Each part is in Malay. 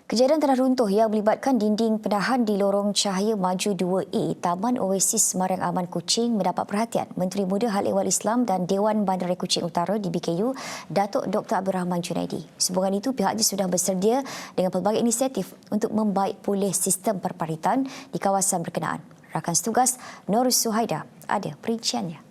Kejadian tanah runtuh yang melibatkan dinding penahan di lorong Cahaya Maju 2A, Taman Oasis Semarang Aman Kuching mendapat perhatian Menteri Muda Hal Ehwal Islam dan Dewan Bandaraya Kuching Utara DBKU, Datuk Dr. Abdul Rahman Junaidi. Sehubungan itu, pihaknya sudah bersedia dengan pelbagai inisiatif untuk membaik pulih sistem perparitan di kawasan berkenaan. Rakan setugas Norus Suhaida ada perinciannya.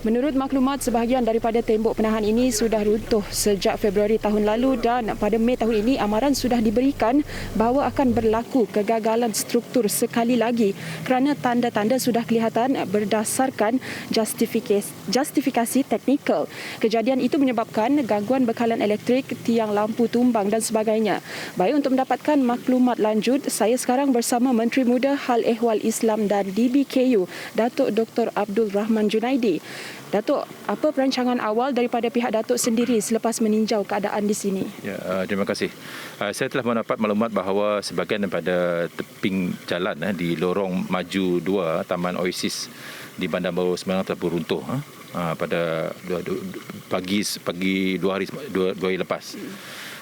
Menurut maklumat, sebahagian daripada tembok penahan ini sudah runtuh sejak Februari tahun lalu dan pada Mei tahun ini amaran sudah diberikan bahawa akan berlaku kegagalan struktur sekali lagi kerana tanda-tanda sudah kelihatan berdasarkan justifikasi teknikal. Kejadian itu menyebabkan gangguan bekalan elektrik, tiang lampu tumbang dan sebagainya. Baik, untuk mendapatkan maklumat lanjut, saya sekarang bersama Menteri Muda Hal Ehwal Islam dan DBKU, Datuk Dr. Abdul Rahman Junaidi. Datuk, apa perancangan awal daripada pihak Datuk sendiri selepas meninjau keadaan di sini? Ya, terima kasih. Saya telah mendapat maklumat bahawa sebahagian daripada teping jalan di lorong Maju 2 Taman Oasis di Bandar Baru Semarang telah runtuh pada pagi 2 hari lepas.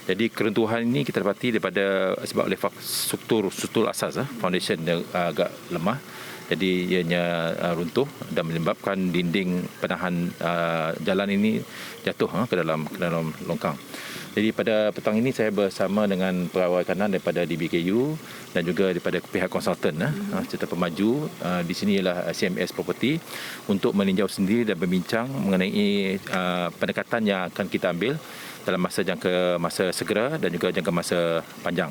Jadi keruntuhan ini kita dapati daripada sebab oleh struktur asas foundation yang agak lemah. Jadi ianya runtuh dan menyebabkan dinding penahan jalan ini jatuh ke dalam longkang. Jadi pada petang ini saya bersama dengan pegawai kanan daripada DBKU dan juga daripada pihak konsultan serta pemaju di sini ialah CMS Property untuk meninjau sendiri dan berbincang mengenai pendekatan yang akan kita ambil dalam masa segera dan juga jangka masa panjang.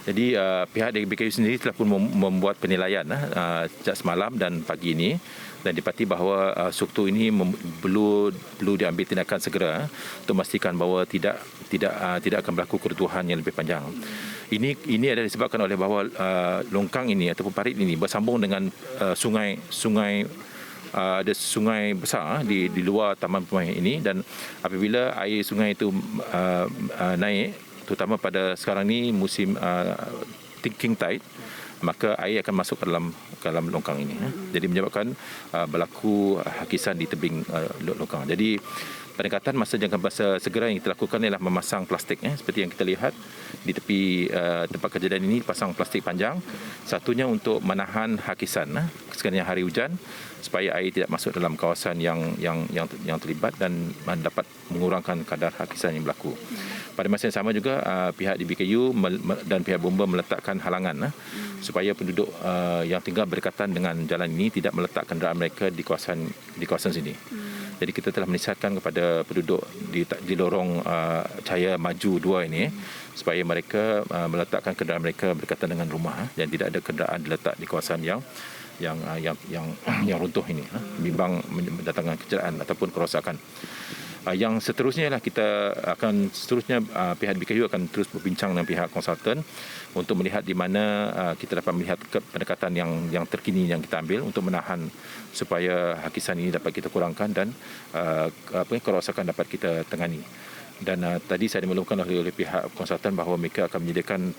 Jadi pihak DBKU sendiri telah pun membuat penilaian sejak semalam dan pagi ini dan dipati bahawa struktur ini perlu diambil tindakan segera untuk memastikan bahawa tidak akan berlaku keruntuhan yang lebih panjang. Ini adalah disebabkan oleh bahawa longkang ini ataupun parit ini bersambung dengan sungai ada sungai besar di luar taman perumahan ini, dan apabila air sungai itu naik, terutama pada sekarang ni musim king tide, maka air akan masuk ke dalam longkang ini. Jadi menyebabkan berlaku hakisan di tebing longkang. Jadi pendekatan masa jangka masa segera yang kita lakukan ialah memasang plastik seperti yang kita lihat di tepi tempat kejadian ini, pasang plastik panjang. Satunya untuk menahan hakisan sekiranya hari hujan supaya air tidak masuk dalam kawasan yang terlibat dan dapat mengurangkan kadar hakisan yang berlaku. Pada masa yang sama juga pihak DBKU dan pihak bomba meletakkan halangan supaya penduduk yang tinggal berdekatan dengan jalan ini tidak meletak kenderaan mereka di kawasan sini. Jadi kita telah menisihatkan kepada penduduk di lorong Cahaya Maju 2 ini supaya mereka meletakkan kenderaan mereka berdekatan dengan rumah dan tidak ada kenderaan diletak di kawasan yang runtuh ini, bimbang mendatangkan kecederaan ataupun kerosakan. Yang seterusnya ialah pihak BKU akan terus berbincang dengan pihak konsultan untuk melihat di mana kita dapat melihat pendekatan yang terkini yang kita ambil untuk menahan supaya hakisan ini dapat kita kurangkan dan kerosakan dapat kita tangani. Dan tadi saya dimaklumkan oleh pihak konsultan bahawa mereka akan menyediakan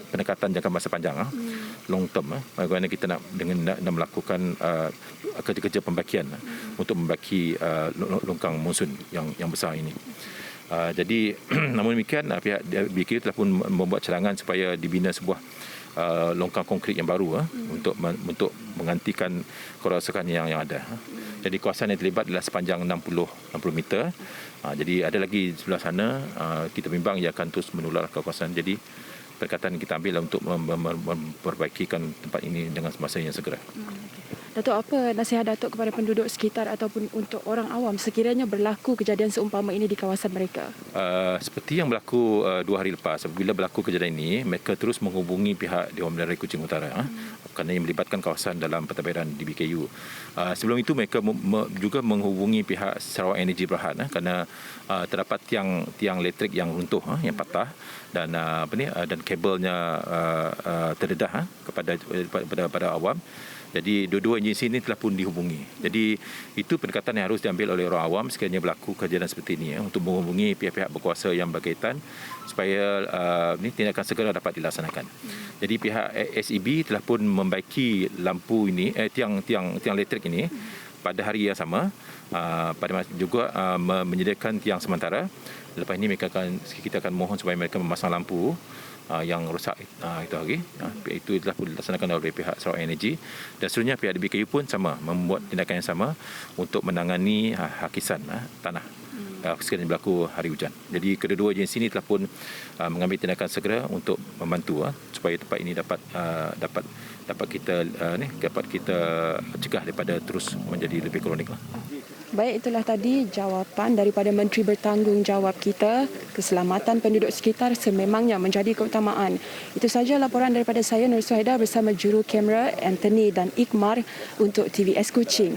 pendekatan jangka masa panjang, long term, bagaimana kita nak melakukan kerja-kerja pembakian untuk membaki longkang monsun yang besar ini. Jadi namun demikian pihak BKU telah pun membuat cadangan supaya dibina sebuah longkang konkrit yang baru untuk menggantikan kerosakan yang ada. Jadi kawasan yang terlibat adalah sepanjang 60 meter. Jadi ada lagi di sebelah sana, kita bimbang ia akan terus menular ke kawasan. Jadi pendekatan kita ambil untuk memperbaikikan tempat ini dengan semasa yang segera. Datuk, apa nasihat Datuk kepada penduduk sekitar ataupun untuk orang awam sekiranya berlaku kejadian seumpama ini di kawasan mereka? Seperti yang berlaku 2 hari lepas, apabila berlaku kejadian ini, mereka terus menghubungi pihak Dewan Bandaraya Kuching Utara kerana yang melibatkan kawasan dalam pentadbiran DBKU. Sebelum itu mereka juga menghubungi pihak Sarawak Energy Berhad kerana terdapat tiang elektrik yang runtuh, yang patah dan dan kabelnya terdedah kepada awam. Jadi dua-dua agensi ini telah pun dihubungi. Jadi itu pendekatan yang harus diambil oleh orang awam sekiranya berlaku kejadian seperti ini untuk menghubungi pihak-pihak berkuasa yang berkaitan supaya tindakan segera dapat dilaksanakan. Jadi pihak SEB telah pun membaiki lampu ini tiang elektrik ini pada hari yang sama juga menyediakan tiang sementara. Lepas ini kita akan mohon supaya mereka memasang lampu yang rosak itu hari. Itu telah pun dilaksanakan oleh pihak Sarawak Energy, dan seterusnya pihak DBKU pun sama membuat tindakan yang sama untuk menangani hakisan tanah sekiranya berlaku hari hujan. Jadi kedua-dua agensi ini telah pun mengambil tindakan segera untuk membantu supaya tempat ini dapat kita cegah daripada terus menjadi lebih kronik. Baik, itulah tadi jawapan daripada Menteri Bertanggungjawab kita. Keselamatan penduduk sekitar sememangnya menjadi keutamaan. Itu sahaja laporan daripada saya, Nur Suhaida, bersama juru kamera Anthony dan Ikmar untuk TVS Kuching.